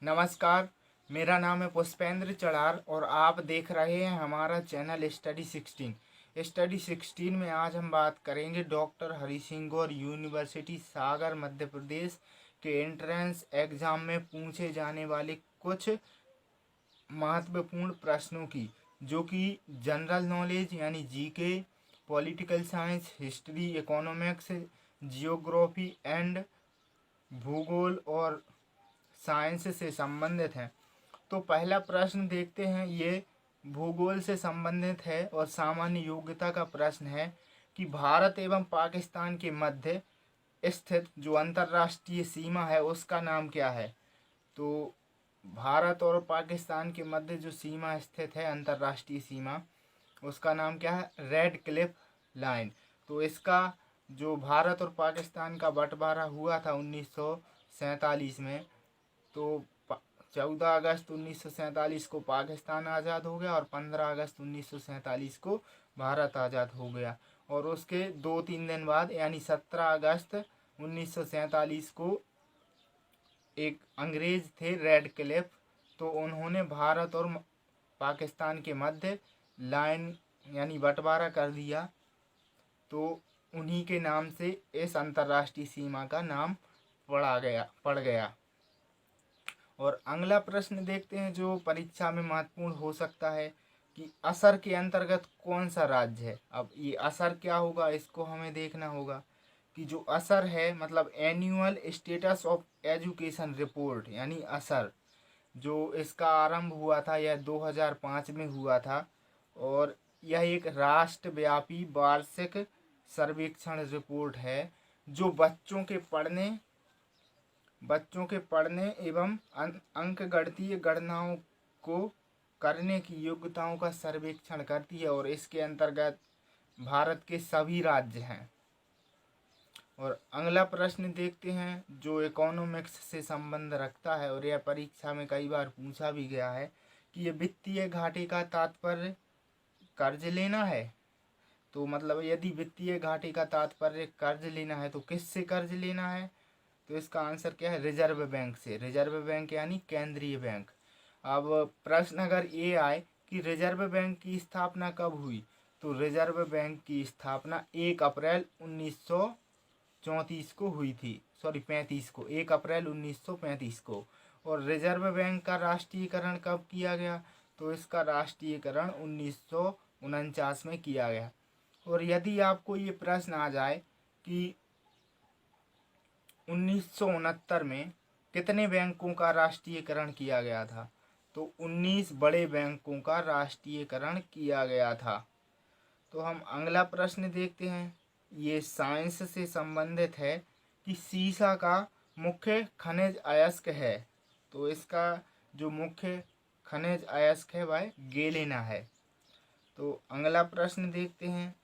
नमस्कार। मेरा नाम है पुष्पेंद्र चढ़ार और आप देख रहे हैं हमारा चैनल स्टडी 16 में आज हम बात करेंगे डॉक्टर हरि सिंह गौर यूनिवर्सिटी सागर मध्य प्रदेश के एंट्रेंस एग्जाम में पूछे जाने वाले कुछ महत्वपूर्ण प्रश्नों की, जो कि जनरल नॉलेज यानी GK, political science, history, economics, geography and भूगोल और साइंस से संबंधित हैं। तो पहला प्रश्न देखते हैं, ये भूगोल से संबंधित है और सामान्य योग्यता का प्रश्न है कि भारत एवं पाकिस्तान के मध्य स्थित जो अंतर्राष्ट्रीय सीमा है उसका नाम क्या है। तो भारत और पाकिस्तान के मध्य जो सीमा स्थित है, अंतर्राष्ट्रीय सीमा, उसका नाम क्या है? Red Cliff line. तो इसका जो भारत और पाकिस्तान का बंटवारा हुआ था 1947 में, तो 14 अगस्त 1947 को पाकिस्तान आज़ाद हो गया और 15 अगस्त 1947 को भारत आज़ाद हो गया। और उसके 2-3 दिन बाद यानी 17 अगस्त 1947 को एक अंग्रेज थे रेड क्लिफ, तो उन्होंने भारत और पाकिस्तान के मध्य लाइन यानी बंटवारा कर दिया। तो उन्हीं के नाम से इस अंतर्राष्ट्रीय सीमा का नाम पड़ गया। और अगला प्रश्न देखते हैं जो परीक्षा में महत्वपूर्ण हो सकता है कि असर के अंतर्गत कौन सा राज्य है। अब ये असर क्या होगा, इसको हमें देखना होगा कि जो असर है मतलब annual status of education report यानी असर, जो इसका आरंभ हुआ था यह 2005 में हुआ था और यह एक राष्ट्रव्यापी वार्षिक सर्वेक्षण रिपोर्ट है जो बच्चों के पढ़ने एवं अंकगणितीय गणनाओं को करने की योग्यताओं का सर्वेक्षण करती है और इसके अंतर्गत भारत के सभी राज्य हैं। और अगला प्रश्न देखते हैं जो इकोनॉमिक्स से संबंध रखता है और यह परीक्षा में कई बार पूछा भी गया है कि ये वित्तीय घाटे का तात्पर्य कर्ज लेना है। तो मतलब यदि वित्तीय घाटे का तात्पर्य कर्ज लेना है तो किससे कर्ज लेना है? तो इसका आंसर क्या है? रिजर्व बैंक से। रिजर्व बैंक यानी केंद्रीय बैंक। अब प्रश्न अगर ये आए कि रिजर्व बैंक की स्थापना कब हुई, तो रिजर्व बैंक की स्थापना 1 अप्रैल 1934 को हुई थी, सॉरी 35 को, 1 अप्रैल 1935 को। और रिजर्व बैंक का राष्ट्रीयकरण कब किया गया? तो इसका राष्ट्रीयकरण 1949 में किया गया। और यदि आपको ये प्रश्न आ जाए कि 1969 में कितने बैंकों का राष्ट्रीयकरण किया गया था, तो 19 बड़े बैंकों का राष्ट्रीयकरण किया गया था। तो हम अगला प्रश्न देखते हैं, ये साइंस से संबंधित है कि सीसा का मुख्य खनिज अयस्क है। तो इसका जो मुख्य खनिज अयस्क है वह गेलिना है। तो अगला प्रश्न देखते हैं,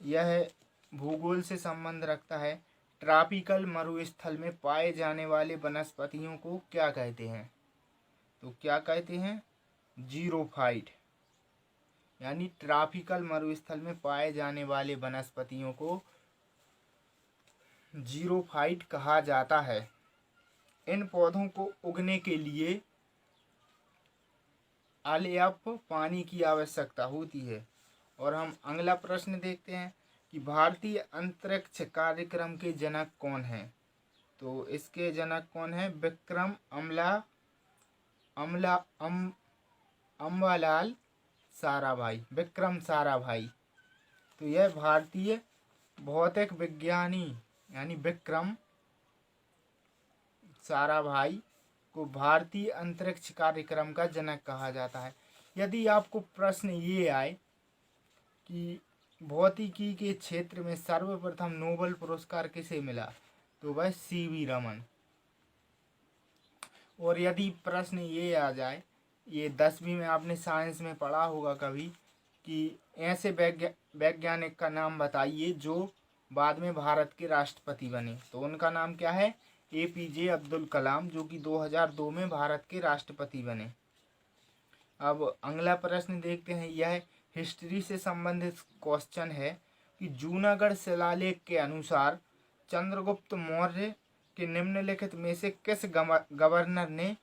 यह भूगोल से संबंध रखता है। ट्रॉपिकल मरुस्थल में पाए जाने वाले वनस्पतियों को क्या कहते हैं? तो क्या कहते हैं? जीरोफाइट। यानी ट्रॉपिकल मरुस्थल में पाए जाने वाले वनस्पतियों को जीरोफाइट कहा जाता है। इन पौधों को उगने के लिए पर्याप्त पानी की आवश्यकता होती है। और हम अगला प्रश्न देखते हैं कि भारतीय अंतरिक्ष कार्यक्रम के जनक कौन हैं? तो इसके जनक कौन है? विक्रम अम्बालाल साराभाई, विक्रम साराभाई। तो यह भारतीय भौतिक विज्ञानी यानी विक्रम साराभाई को भारतीय अंतरिक्ष कार्यक्रम का जनक कहा जाता है। यदि आपको प्रश्न ये आए कि भौतिकी के क्षेत्र में सर्वप्रथम नोबेल पुरस्कार किसे मिला, तो वह सीवी रमन। और यदि प्रश्न ये आ जाए, ये 10वीं में आपने साइंस में पढ़ा होगा कभी, कि ऐसे वैज्ञानिक का नाम बताइए जो बाद में भारत के राष्ट्रपति बने, तो उनका नाम क्या है? APJ अब्दुल कलाम, जो कि 2002 में भारत के राष्ट्रपति बने। अब अगला प्रश्न देखते हैं, यह हिस्ट्री से संबंधित क्वेश्चन है कि जूनागढ़ शिलालेख के अनुसार चंद्रगुप्त मौर्य के निम्नलिखित में से किस गवर्नर ने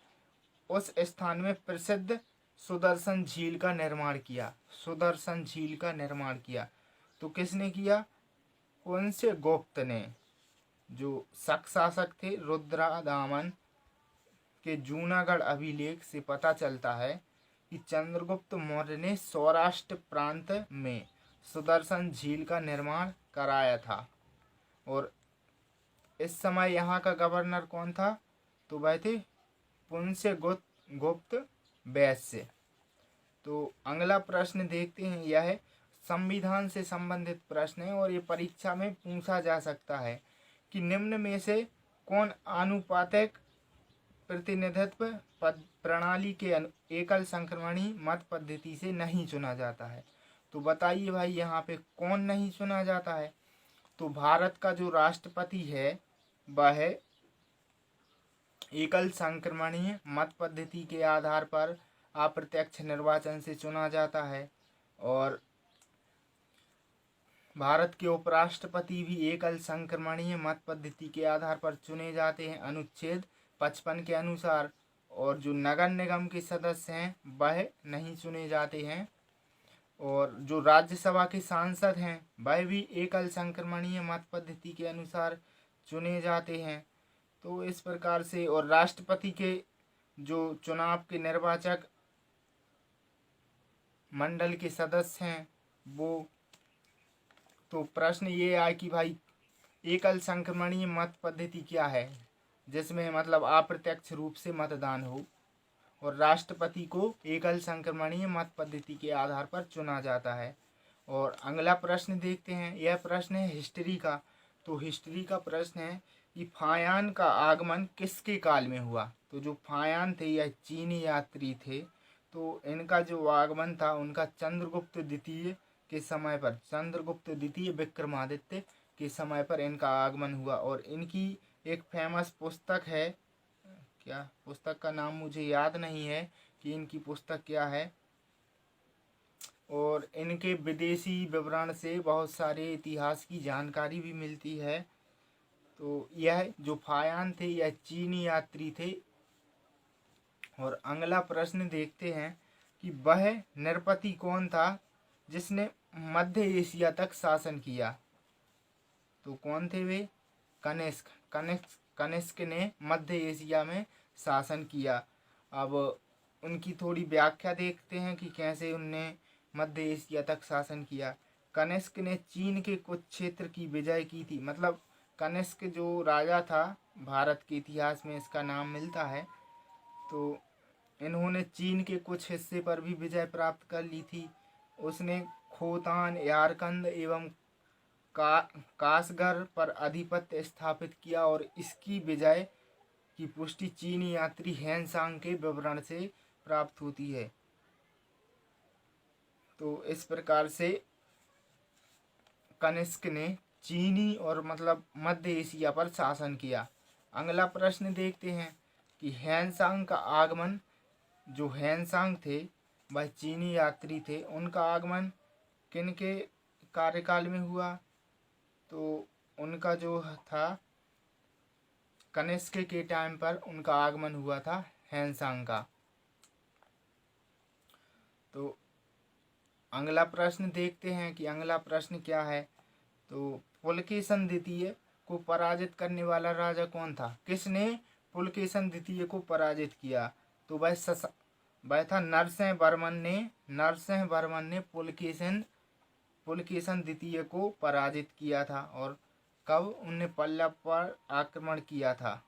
उस स्थान में प्रसिद्ध सुदर्शन झील का निर्माण किया। सुदर्शन झील का निर्माण किया तो किसने किया? कौन से गुप्त ने? जो शक शासक थे रुद्रदामन के जूनागढ़ अभिलेख से पता चलता है कि चंद्रगुप्त मौर्य ने सौराष्ट्र प्रांत में सुदर्शन झील का निर्माण कराया था। और इस समय यहाँ का गवर्नर कौन था? तो वह थे पुंस्य गुप्त वैश्य। तो अगला प्रश्न देखते हैं, यह है संविधान से संबंधित प्रश्न है और ये परीक्षा में पूछा जा सकता है कि निम्न में से कौन आनुपातिक प्रतिनिधित्व प्रणाली के एकल संक्रमणी मत पद्धति से नहीं चुना जाता है? तो बताइए भाई यहाँ पे कौन नहीं चुना जाता है? तो भारत का जो राष्ट्रपति है वह एकल संक्रमणीय मत पद्धति के आधार पर अप्रत्यक्ष निर्वाचन से चुना जाता है। और भारत के उपराष्ट्रपति भी एकल संक्रमणीय मत पद्धति के आधार पर चुने जाते हैं अनुच्छेद 55 के अनुसार। और जो नगर निगम के सदस्य हैं वह नहीं चुने जाते हैं। और जो राज्यसभा के सांसद हैं वह भी एकल संक्रमणीय मत पद्धति के अनुसार चुने जाते हैं। तो इस प्रकार से, और राष्ट्रपति के जो चुनाव के निर्वाचक मंडल के सदस्य हैं वो, तो प्रश्न ये आए कि भाई एकल संक्रमणीय मत पद्धति क्या है, जिसमें मतलब अप्रत्यक्ष रूप से मतदान हो, और राष्ट्रपति को एकल संक्रमणीय मत पद्धति के आधार पर चुना जाता है। और अगला प्रश्न देखते हैं, यह प्रश्न है हिस्ट्री का। तो हिस्ट्री का प्रश्न है कि फायान का आगमन किसके काल में हुआ? तो जो फायान थे यह चीनी यात्री थे, तो इनका जो आगमन था उनका चंद्रगुप्त द्वितीय के समय पर, चंद्रगुप्त द्वितीय विक्रमादित्य के समय पर इनका आगमन हुआ। और इनकी एक फेमस पुस्तक है, क्या पुस्तक का नाम मुझे याद नहीं है कि इनकी पुस्तक क्या है। और इनके विदेशी विवरण से बहुत सारे इतिहास की जानकारी भी मिलती है। तो यह जो फायान थे यह चीनी यात्री थे। और अगला प्रश्न देखते हैं कि वह नृपति कौन था जिसने मध्य एशिया तक शासन किया? तो कौन थे वे? कनिष्क। कनिष्क ने मध्य एशिया में शासन किया। अब उनकी थोड़ी व्याख्या देखते हैं कि कैसे उनने मध्य एशिया तक शासन किया। कनिष्क ने चीन के कुछ क्षेत्र की विजय की थी। मतलब कनिष्क जो राजा था, भारत के इतिहास में इसका नाम मिलता है। तो इन्होंने चीन के कुछ हिस्से पर भी विजय प्राप्त कर ली थी। उसने खोतान, यारकंद एवं कासगढ़ पर आधिपत्य स्थापित किया। और इसकी विजय की पुष्टि चीनी यात्री हेनसांग के विवरण से प्राप्त होती है। तो इस प्रकार से कनिष्क ने चीनी और मतलब मध्य एशिया पर शासन किया। अगला प्रश्न देखते हैं कि हेनसांग का आगमन, जो हेनसांग थे वह चीनी यात्री थे, उनका आगमन किनके कार्यकाल में हुआ? तो उनका जो था कनिष्क के टाइम पर उनका आगमन हुआ था हेनसांग का। तो अगला प्रश्न देखते हैं कि अगला प्रश्न क्या है। तो पुलकेशन द्वितीय को पराजित करने वाला राजा कौन था? किसने पुलकेशन द्वितीय को पराजित किया? तो वह था नरसिंह वर्मन ने पुलकेशन द्वितीय को पराजित किया था। और कब? उनने पल्लव पर आक्रमण किया था।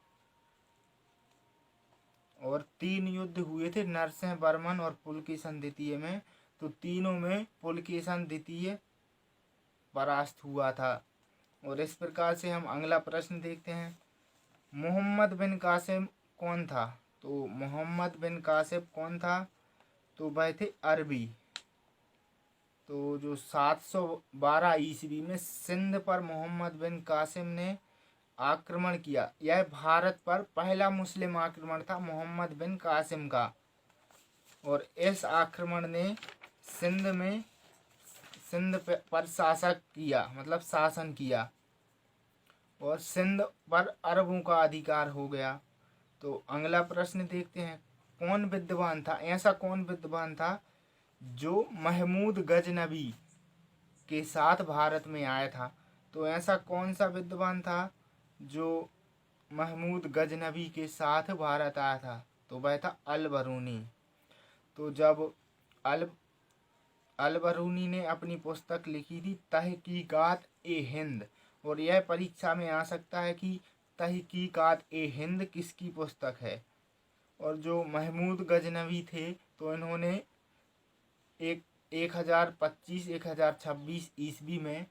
और 3 युद्ध हुए थे नरसिंह वर्मन और पुलकेशन द्वितीय में। तो तीनों में पुलकेशन द्वितीय परास्त हुआ था। और इस प्रकार से हम अगला प्रश्न देखते हैं, मोहम्मद बिन कासिम कौन था? तो मोहम्मद बिन कासिम कौन था? तो वह थे अरबी। तो जो 712 ईस्वी में सिंध पर मोहम्मद बिन कासिम ने आक्रमण किया, यह भारत पर पहला मुस्लिम आक्रमण था मोहम्मद बिन कासिम का। और इस आक्रमण ने सिंध पर शासन किया और सिंध पर अरबों का अधिकार हो गया। तो अगला प्रश्न देखते हैं, कौन विद्वान था, ऐसा कौन विद्वान था जो महमूद गजनबी के साथ भारत में आया था? तो ऐसा कौन सा विद्वान था जो महमूद गजनबी के साथ भारत आया था? तो वह था अल बरूनी। तो जब अल अल बरूनी ने अपनी पुस्तक लिखी थी तहकीकात ए हिंद, और यह परीक्षा में आ सकता है कि तहकीकात ए हिंद किसकी पुस्तक है। और जो महमूद गजनवी थे तो इन्होंने 1026 ईस्वी में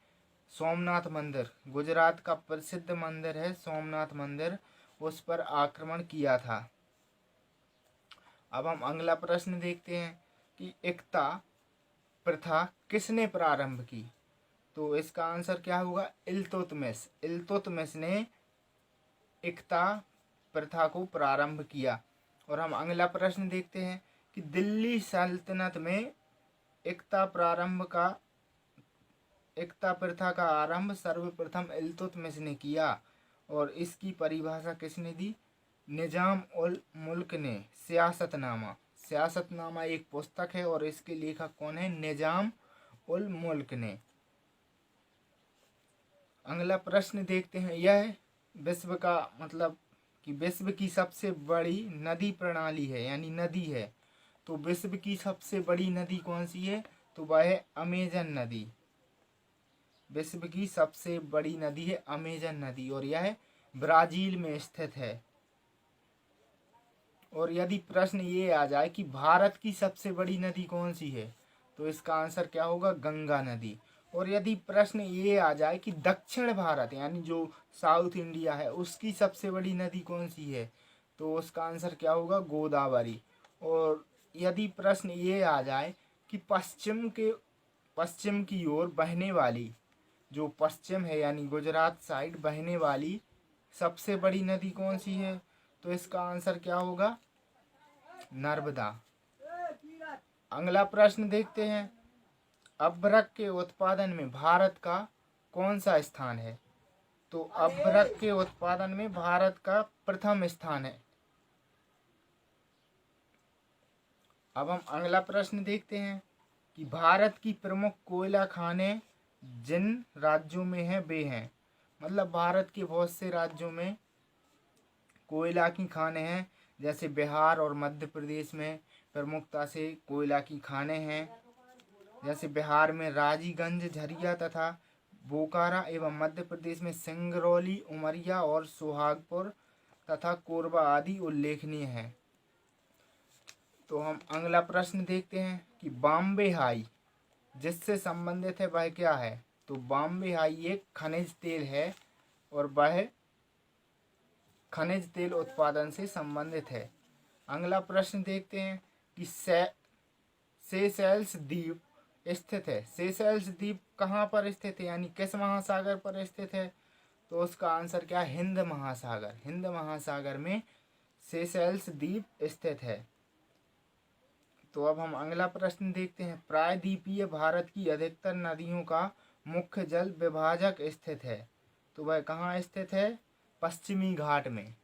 सोमनाथ मंदिर, गुजरात का प्रसिद्ध मंदिर है सोमनाथ मंदिर, उस पर आक्रमण किया था। अब हम अगला प्रश्न देखते हैं कि एकता प्रथा किसने प्रारंभ की? तो इसका आंसर क्या होगा? इल्तुतमिश। इल्तुतमिश ने एकता प्रथा को प्रारंभ किया। और हम अगला प्रश्न देखते हैं कि दिल्ली सल्तनत में एकता प्रथा का आरंभ सर्वप्रथम इल्तुतमिश ने किया, और इसकी परिभाषा किसने दी? निजाम उल मुल्क ने। सियासतनामा एक पुस्तक है और इसके लेखक कौन है? निजाम उल मुल्क ने। अगला प्रश्न देखते हैं, यह विश्व का मतलब कि विश्व की सबसे बड़ी नदी प्रणाली है, यानी नदी है। तो विश्व की सबसे बड़ी नदी कौन सी है? तो वह है अमेजन नदी। विश्व की सबसे बड़ी नदी है अमेजन नदी, और यह ब्राजील में स्थित है। और यदि प्रश्न ये आ जाए कि भारत की सबसे बड़ी नदी कौन सी है, तो इसका आंसर क्या होगा? गंगा नदी। और यदि प्रश्न ये आ जाए कि दक्षिण भारत यानी जो साउथ इंडिया है उसकी सबसे बड़ी नदी कौन सी है, तो उसका आंसर क्या होगा? गोदावरी। और यदि प्रश्न ये आ जाए कि पश्चिम की ओर बहने वाली, जो पश्चिम है यानी गुजरात साइड बहने वाली सबसे बड़ी नदी कौन सी है, तो इसका आंसर क्या होगा? नर्मदा। अगला प्रश्न देखते हैं, अभ्रक के उत्पादन में भारत का कौन सा स्थान है? तो अभ्रक के उत्पादन में भारत का प्रथम स्थान है। अब हम अगला प्रश्न देखते हैं कि भारत की प्रमुख कोयला खाने जिन राज्यों में है वे हैं, मतलब भारत के बहुत से राज्यों में कोयला की खाने हैं, जैसे बिहार और मध्य प्रदेश में प्रमुखता से कोयला की खाने हैं। जैसे बिहार में राजीगंज, झरिया तथा बोकारा, एवं मध्य प्रदेश में सिंगरौली, उमरिया और सोहागपुर तथा कोरबा आदि उल्लेखनीय हैं। तो हम अगला प्रश्न देखते हैं कि बॉम्बे हाई जिससे संबंधित है वह क्या है? तो बॉम्बे हाई एक खनिज तेल है और वह खनिज तेल उत्पादन से संबंधित है। अगला प्रश्न देखते हैं कि सेशेल्स द्वीप स्थित है। सेशेल्स द्वीप कहाँ पर स्थित है, यानी किस महासागर पर स्थित है? तो उसका आंसर क्या है? हिंद महासागर। हिंद महासागर में सेशेल्स द्वीप स्थित है। तो अब हम अगला प्रश्न देखते हैं, प्रायद्वीपीय भारत की अधिकतर नदियों का मुख्य जल विभाजक स्थित है। तो वह कहाँ स्थित है? पश्चिमी घाट में।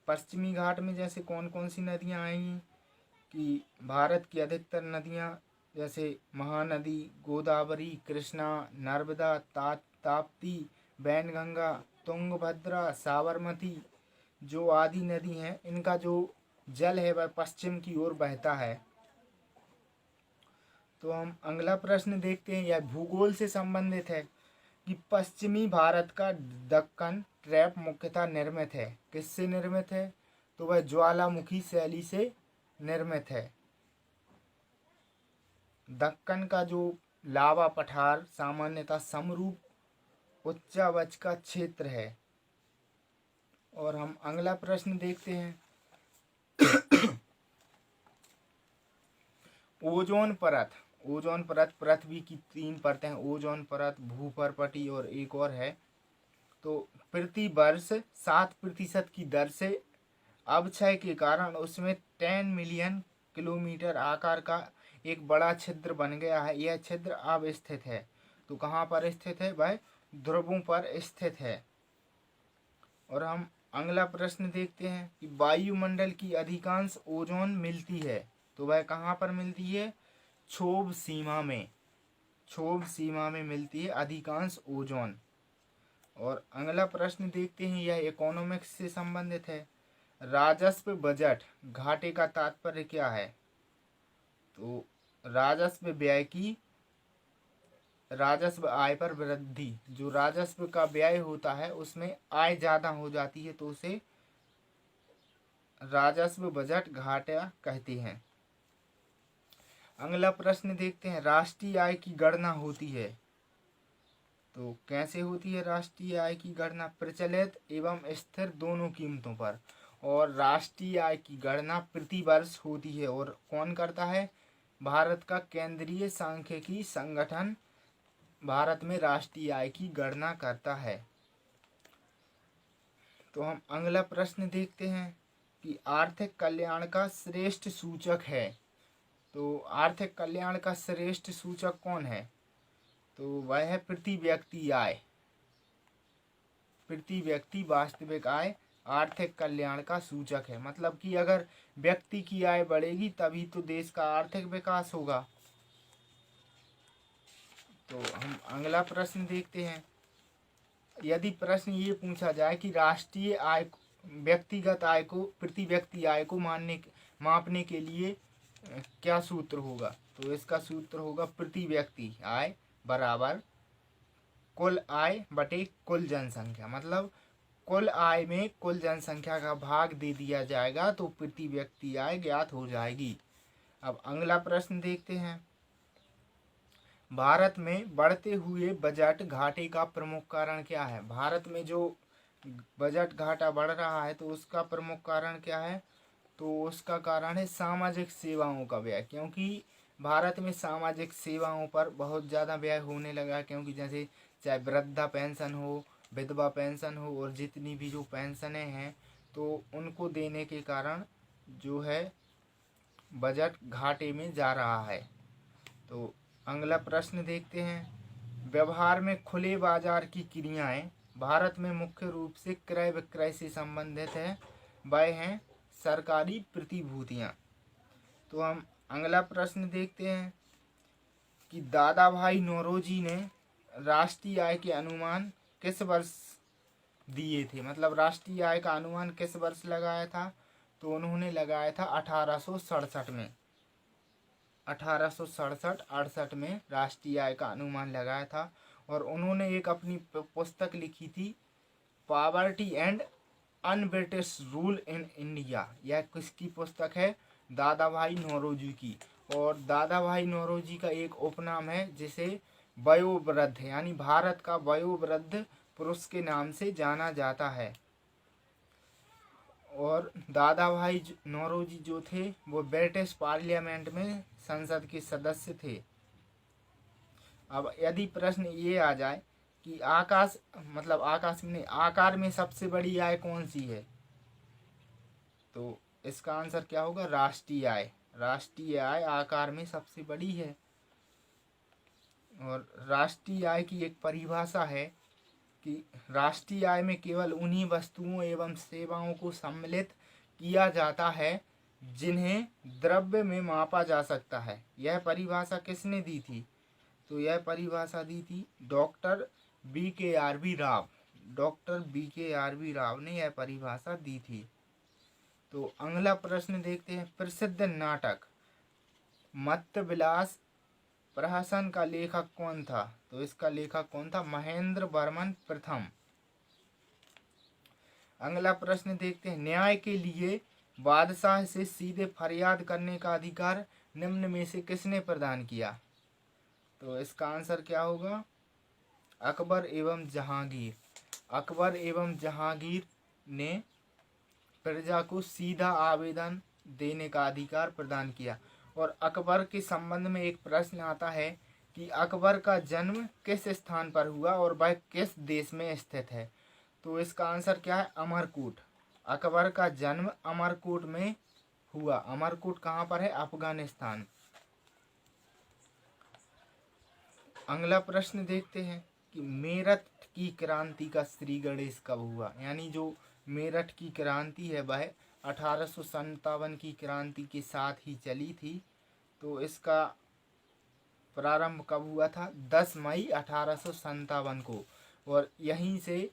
पश्चिमी घाट में जैसे कौन कौन सी नदियाँ आएंगी कि भारत की अधिकतर नदियाँ जैसे महानदी, गोदावरी, कृष्णा, नर्मदा, ताप्ती, वैनगंगा, तुंगभद्रा, साबरमती, जो आदि नदी हैं, इनका जो जल है वह पश्चिम की ओर बहता है। तो हम अगला प्रश्न देखते हैं, यह भूगोल से संबंधित है कि पश्चिमी भारत का दक्कन ट्रैप मुख्यतः निर्मित है। किससे निर्मित है? तो वह ज्वालामुखी शैली से निर्मित है। दक्कन का जो लावा पठार सामान्यतः समरूप उच्चावच का क्षेत्र है। और हम अगला प्रश्न देखते हैं, ओजोन परत। ओजोन परत पृथ्वी की 3 परतें हैं, ओजोन परत, भूपर्पटी और एक और है। तो प्रति वर्ष 7% की दर से अवक्षय के कारण उसमें 10 मिलियन किलोमीटर आकार का एक बड़ा छिद्र बन गया है। यह छिद्र अब स्थित है। तो कहाँ पर स्थित है? वह ध्रुवों पर स्थित है। और हम अगला प्रश्न देखते हैं कि वायुमंडल की अधिकांश ओजोन मिलती है, तो वह कहाँ पर मिलती है? क्षोभ सीमा में, क्षोभ सीमा में मिलती है अधिकांश ओजोन। और अगला प्रश्न देखते हैं, यह इकोनॉमिक्स से संबंधित है। राजस्व बजट घाटे का तात्पर्य क्या है? तो राजस्व व्यय की, राजस्व आय पर वृद्धि, जो राजस्व का व्यय होता है उसमें आय ज्यादा हो जाती है तो उसे राजस्व बजट घाटा कहते हैं। अगला प्रश्न देखते हैं, राष्ट्रीय आय की गणना होती है, तो कैसे होती है राष्ट्रीय आय की गणना? प्रचलित एवं स्थिर दोनों कीमतों पर। और राष्ट्रीय आय की गणना प्रति वर्ष होती है, और कौन करता है? भारत का केंद्रीय सांख्यिकी संगठन भारत में राष्ट्रीय आय की गणना करता है। तो हम अगला प्रश्न देखते हैं कि आर्थिक कल्याण का श्रेष्ठ सूचक है, तो आर्थिक कल्याण का श्रेष्ठ सूचक कौन है? तो वह है प्रति व्यक्ति आय, प्रति व्यक्ति वास्तविक आय आर्थिक कल्याण का सूचक है। मतलब कि अगर व्यक्ति की आय बढ़ेगी तभी तो देश का आर्थिक विकास होगा। तो हम अगला प्रश्न देखते हैं, यदि प्रश्न ये पूछा जाए कि राष्ट्रीय आय, व्यक्तिगत आय को, प्रति व्यक्ति आय को मापने के लिए क्या सूत्र होगा? तो इसका सूत्र होगा प्रति व्यक्ति आय बराबर कुल आय बटे कुल जनसंख्या। मतलब कुल आय में कुल जनसंख्या का भाग दे दिया जाएगा तो प्रति व्यक्ति आय ज्ञात हो जाएगी। अब अगला प्रश्न देखते हैं, भारत में बढ़ते हुए बजट घाटे का प्रमुख कारण क्या है? भारत में जो बजट घाटा बढ़ रहा है तो उसका प्रमुख कारण क्या है? तो उसका कारण है सामाजिक सेवाओं का व्यय, क्योंकि भारत में सामाजिक सेवाओं पर बहुत ज़्यादा व्यय होने लगा है। क्योंकि जैसे चाहे वृद्धा पेंशन हो, विधवा पेंशन हो, और जितनी भी जो पेंशनें हैं तो उनको देने के कारण जो है बजट घाटे में जा रहा है। तो अगला प्रश्न देखते हैं, व्यवहार में खुले बाजार की क्रियाएं भारत में मुख्य रूप से क्रय विक्रय से संबंधित है, वह हैं सरकारी प्रतिभूतियां। तो हम अगला प्रश्न देखते हैं कि दादा भाई नौरोजी ने राष्ट्रीय आय के अनुमान किस वर्ष दिए थे? मतलब राष्ट्रीय आय का अनुमान किस वर्ष लगाया था? तो उन्होंने लगाया था 1867 में, 1867-68 में राष्ट्रीय आय का अनुमान लगाया था। और उन्होंने एक अपनी पुस्तक लिखी थी, poverty and un British rule in India. यह किसकी पुस्तक है? दादा भाई नौरोजी की। और दादा भाई नौरोजी का एक उपनाम है जिसे वयोवृद्ध, यानी भारत का वयोवृद्ध पुरुष के नाम से जाना जाता है। और दादा भाई नौरोजी जो थे वो ब्रिटिश पार्लियामेंट में संसद के सदस्य थे। अब यदि प्रश्न ये आ जाए कि आकाश में आकार में सबसे बड़ी आय कौन सी है? तो इसका आंसर क्या होगा? राष्ट्रीय आय। राष्ट्रीय आय आकार में सबसे बड़ी है। और राष्ट्रीय आय की एक परिभाषा है कि राष्ट्रीय आय में केवल उन्हीं वस्तुओं एवं सेवाओं को सम्मिलित किया जाता है जिन्हें द्रव्य में मापा जा सकता है। यह परिभाषा किसने दी थी? तो यह परिभाषा दी थी doctor BKRB Rao. Doctor BKRB Rao ने यह परिभाषा दी थी। तो अगला प्रश्न देखते हैं, प्रसिद्ध नाटक मत्स्य विलास प्रहसन का लेखक कौन था? तो इसका लेखक कौन था? महेंद्र वर्मन प्रथम। अगला प्रश्न देखते हैं, न्याय के लिए बादशाह से सीधे फरियाद करने का अधिकार निम्न में से किसने प्रदान किया? तो इसका आंसर क्या होगा? अकबर एवं जहांगीर। अकबर एवं जहांगीर ने प्रजा को सीधा आवेदन देने का अधिकार प्रदान किया। और अकबर के संबंध में एक प्रश्न आता है कि अकबर का जन्म किस स्थान पर हुआ और वह किस देश में स्थित है? तो इसका आंसर क्या है? अमरकोट। अकबर का जन्म अमरकोट में हुआ। अमरकोट कहाँ पर है? अफगानिस्तान। अगला प्रश्न देखते हैं कि मेरठ की क्रांति का श्री गणेश कब हुआ? यानी जो मेरठ की क्रांति है वह 1857 की क्रांति के साथ ही चली थी। तो इसका प्रारंभ कब हुआ था? 10 मई 1857 को। और यहीं से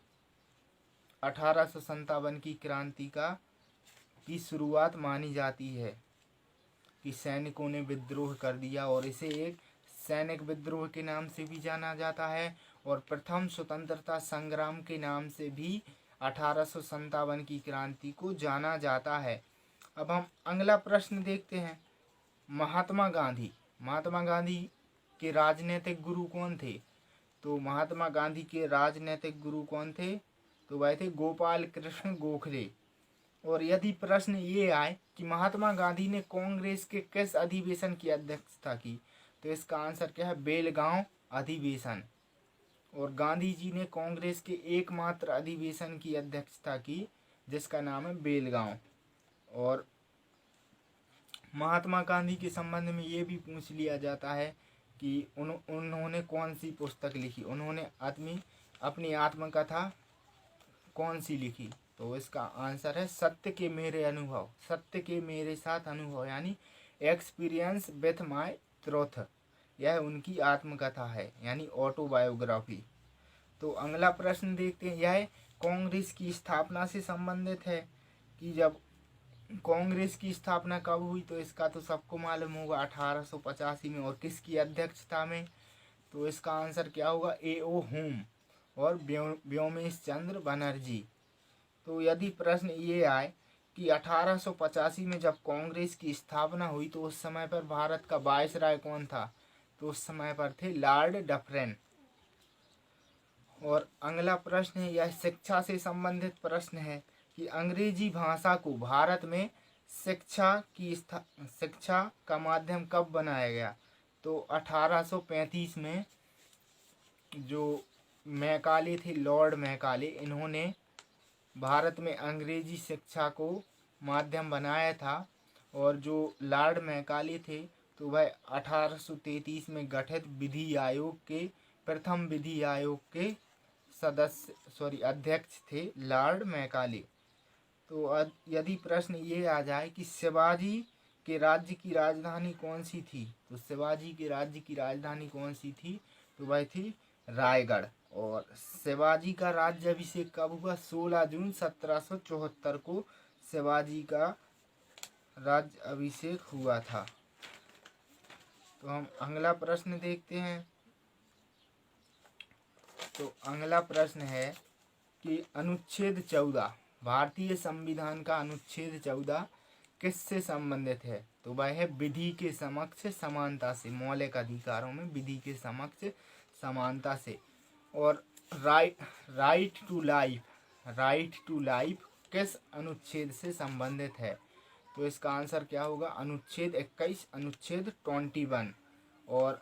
1857 की क्रांति की शुरुआत मानी जाती है कि सैनिकों ने विद्रोह कर दिया, और इसे एक सैनिक विद्रोह के नाम से भी जाना जाता है और प्रथम स्वतंत्रता संग्राम के नाम से भी 1857 की क्रांति को जाना जाता है। अब हम अगला प्रश्न देखते हैं। महात्मा गांधी के राजनीतिक गुरु कौन थे? तो महात्मा गांधी के राजनीतिक गुरु कौन थे? तो वह थे गोपाल कृष्ण गोखले। और यदि प्रश्न ये आए कि महात्मा गांधी ने कांग्रेस के किस अधिवेशन की अध्यक्षता की, तो इसका आंसर क्या है? बेलगांव अधिवेशन। और गांधी जी ने कांग्रेस के एकमात्र अधिवेशन की अध्यक्षता की जिसका नाम है बेलगांव। और महात्मा गांधी के संबंध में ये भी पूछ लिया जाता है कि उन्होंने कौन सी पुस्तक लिखी, उन्होंने अपनी आत्मकथा कौन सी लिखी? तो इसका आंसर है सत्य के मेरे अनुभव, सत्य के मेरे साथ अनुभव, यानी एक्सपीरियंस विथ माय ट्रुथ। यह उनकी आत्मकथा है, यानी ऑटोबायोग्राफी। तो अगला प्रश्न देखते हैं। यह कांग्रेस की स्थापना से संबंधित है कि जब कांग्रेस की स्थापना कब हुई, तो इसका तो सबको मालूम होगा 1885 में। और किसकी अध्यक्षता में? तो इसका आंसर क्या होगा? A.O. होम और व्योमेश चंद्र बनर्जी। तो यदि प्रश्न ये आए कि 1885 में जब कांग्रेस की स्थापना हुई तो उस समय पर भारत का वायसराय कौन था? तो उस समय पर थे लॉर्ड डफरेन। और अगला प्रश्न है, यह शिक्षा से संबंधित प्रश्न है कि अंग्रेजी भाषा को भारत में शिक्षा का माध्यम कब बनाया गया? तो 1835 में जो मैकाले थे, लॉर्ड मैकाले, इन्होंने भारत में अंग्रेजी शिक्षा को माध्यम बनाया था। और जो लॉर्ड मैकाले थे तो वह 1833 में गठित प्रथम विधि आयोग के अध्यक्ष थे लॉर्ड मैकाले। तो यदि प्रश्न ये आ जाए कि शिवाजी के राज्य की राजधानी कौन सी थी, तो शिवाजी के राज्य की राजधानी कौन सी थी? तो वह थी रायगढ़। और शिवाजी का राज्याभिषेक कब हुआ? 16 जून 1774 को शिवाजी का राज्याभिषेक हुआ था। तो हम अगला प्रश्न देखते हैं। तो अगला प्रश्न है कि अनुच्छेद 14, भारतीय संविधान का अनुच्छेद 14 किससे संबंधित है? तो वह है विधि के समक्ष समानता से, मौलिक अधिकारों में विधि के समक्ष समानता से। और राइट टू लाइफ किस अनुच्छेद से संबंधित है? तो इसका आंसर क्या होगा? अनुच्छेद 21, अनुच्छेद 21। और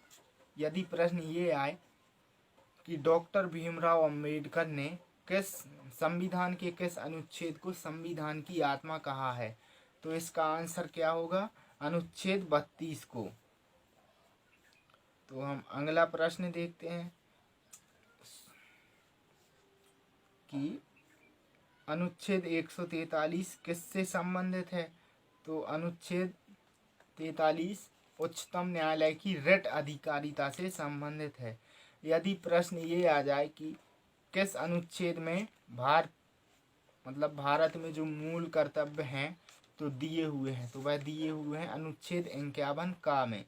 यदि प्रश्न ये आए कि डॉक्टर भीमराव अंबेडकर ने संविधान के किस अनुच्छेद को संविधान की आत्मा कहा है? तो इसका आंसर क्या होगा? अनुच्छेद 32 को। तो हम अगला प्रश्न देखते हैं कि अनुच्छेद 143 किससे संबंधित है? तो अनुच्छेद 43 उच्चतम न्यायालय की रिट अधिकारिता से संबंधित है। यदि प्रश्न ये आ जाए कि किस अनुच्छेद में भारत में जो मूल कर्तव्य हैं तो दिए हुए हैं, तो वह दिए हुए हैं अनुच्छेद 51 का में।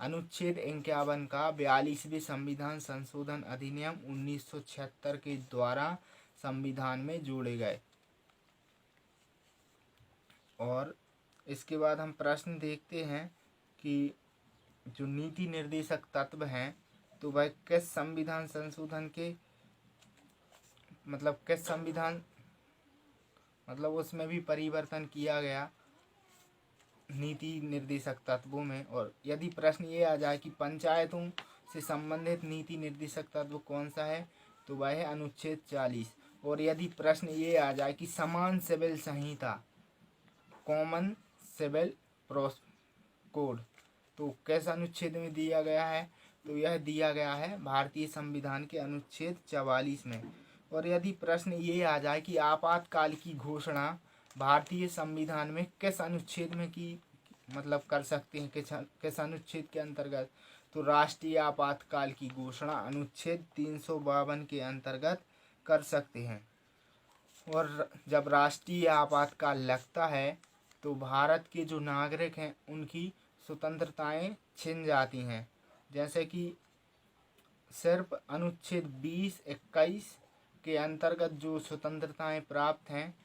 अनुच्छेद 51 का 42वें संविधान संशोधन अधिनियम 1976 के द्वारा संविधान में जोड़े गए। और इसके बाद हम प्रश्न देखते हैं कि जो नीति निर्देशक तत्व हैं तो वह किस संविधान संशोधन के किस संविधान उसमें भी परिवर्तन किया गया नीति निर्देशक तत्वों में। और यदि प्रश्न ये आ जाए कि पंचायतों से संबंधित नीति निर्देशक तत्व कौन सा है, तो वह है अनुच्छेद 40। और यदि प्रश्न ये आ जाए कि समान सिविल संहिता, कॉमन सिविल कोड, तो किस अनुच्छेद में दिया गया है? तो यह दिया गया है भारतीय संविधान के अनुच्छेद 44 में। और यदि प्रश्न ये आ जाए कि आपातकाल की घोषणा भारतीय संविधान में किस अनुच्छेद में की मतलब कर सकते हैं, किस अनुच्छेद के अंतर्गत, तो राष्ट्रीय आपातकाल की घोषणा अनुच्छेद 352 के अंतर्गत कर सकते हैं। और जब राष्ट्रीय आपातकाल लगता है तो भारत के जो नागरिक हैं उनकी स्वतंत्रताएं छिन जाती हैं। जैसे कि सिर्फ अनुच्छेद 20-21 के अंतर्गत जो स्वतंत्रताएं प्राप्त हैं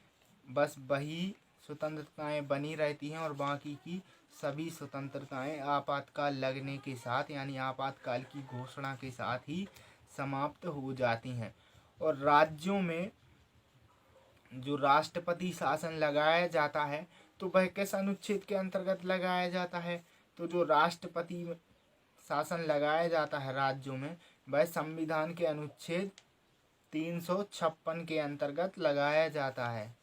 बस वही स्वतंत्रताएं बनी रहती हैं और बाकी की सभी स्वतंत्रताएं आपातकाल लगने के साथ यानी आपातकाल की घोषणा के साथ ही समाप्त हो जाती हैं। और राज्यों में जो राष्ट्रपति शासन लगाया जाता है तो वह किस अनुच्छेद के अंतर्गत लगाया जाता है, तो जो राष्ट्रपति शासन लगाया जाता है राज्यों में वह संविधान के अनुच्छेद 356 के अंतर्गत लगाया जाता है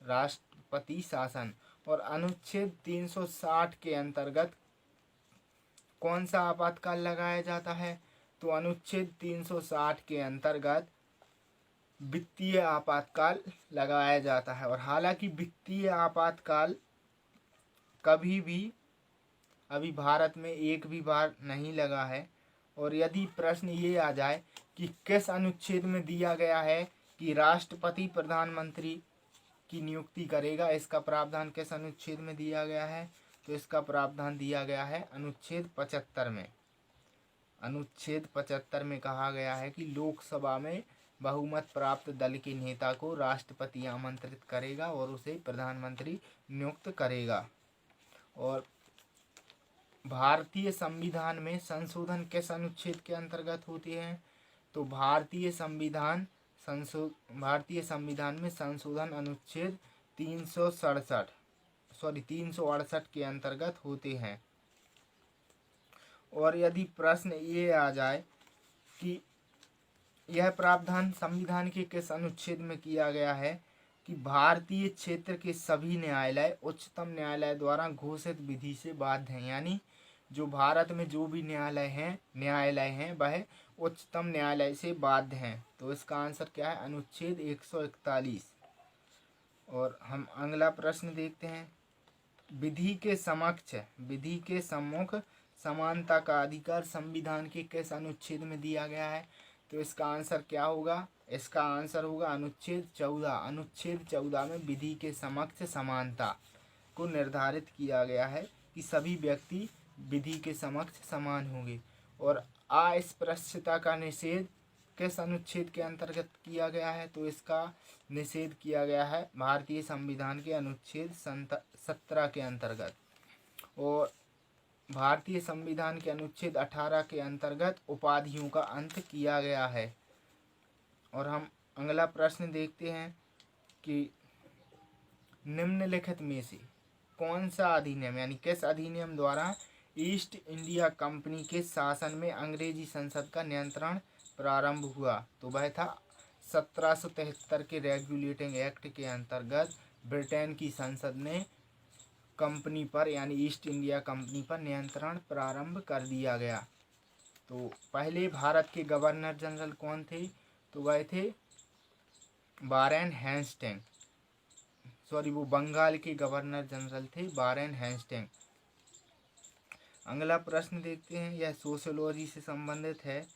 राष्ट्रपति शासन। और अनुच्छेद 360 के अंतर्गत कौन सा आपातकाल लगाया जाता है, तो अनुच्छेद 360 के अंतर्गत वित्तीय आपातकाल लगाया जाता है। और हालांकि वित्तीय आपातकाल कभी भी अभी भारत में एक भी बार नहीं लगा है। और यदि प्रश्न ये आ जाए कि किस अनुच्छेद में दिया गया है कि राष्ट्रपति प्रधानमंत्री की नियुक्ति करेगा, इसका प्रावधान किस अनुच्छेद में दिया गया है, तो इसका प्रावधान दिया गया है अनुच्छेद 75 में। अनुच्छेद 75 में कहा गया है कि लोकसभा में बहुमत प्राप्त दल के नेता को राष्ट्रपति आमंत्रित करेगा और उसे प्रधानमंत्री नियुक्त करेगा। और भारतीय संविधान में संशोधन किस अनुच्छेद के अंतर्गत होते हैं, तो भारतीय संविधान में संशोधन अनुच्छेद 368 के अंतर्गत होते हैं। और यदि प्रश्न ये आ जाए कि यह प्रावधान संविधान के किस अनुच्छेद में किया गया है कि भारतीय क्षेत्र के सभी न्यायालय उच्चतम न्यायालय द्वारा घोषित विधि से बाध्य हैं, यानी जो भारत में जो भी न्यायालय हैं वह उच्चतम न्यायालय से बाध्य हैं। तो इसका आंसर क्या है, अनुच्छेद 141। और हम अगला प्रश्न देखते हैं, विधि के सम्मुख समानता का अधिकार संविधान के किस अनुच्छेद में दिया गया है, तो इसका आंसर क्या होगा, इसका आंसर होगा अनुच्छेद 14। अनुच्छेद 14 में विधि के समक्ष समानता को निर्धारित किया गया है कि सभी व्यक्ति विधि के समक्ष समान होंगे। और अस्पृश्यता का निषेध किस अनुच्छेद के अंतर्गत किया गया है, तो इसका निषेध किया गया है भारतीय संविधान के अनुच्छेद 17 के अंतर्गत। और भारतीय संविधान के अनुच्छेद 18 के अंतर्गत उपाधियों का अंत किया गया है। और हम अगला प्रश्न देखते हैं कि निम्नलिखित में से कौन सा अधिनियम यानी किस अधिनियम द्वारा ईस्ट इंडिया कंपनी के शासन में अंग्रेजी संसद का नियंत्रण प्रारंभ हुआ, तो वह था 1773 के रेगुलेटिंग एक्ट के अंतर्गत ब्रिटेन की संसद ने कंपनी पर यानी ईस्ट इंडिया कंपनी पर नियंत्रण प्रारंभ कर दिया गया। तो पहले भारत के गवर्नर जनरल कौन थे, तो वह थे वारेन हेस्टिंग, वो बंगाल के गवर्नर जनरल थे वारेन हेस्टिंग। अगला प्रश्न देखते हैं, यह सोशियोलॉजी से संबंधित है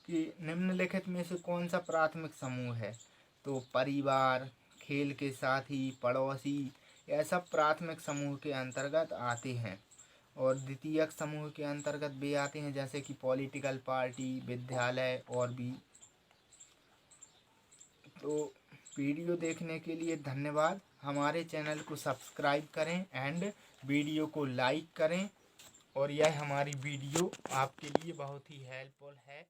कि निम्नलिखित में से कौन सा प्राथमिक समूह है, तो परिवार, खेल के साथी, पड़ोसी, यह सब प्राथमिक समूह के अंतर्गत आते हैं। और द्वितीयक समूह के अंतर्गत वे आते हैं जैसे कि पॉलिटिकल पार्टी, विद्यालय और भी। तो वीडियो देखने के लिए धन्यवाद। हमारे चैनल को सब्सक्राइब करें एंड वीडियो को लाइक करें। और यह हमारी वीडियो आपके लिए बहुत ही हेल्पफुल है।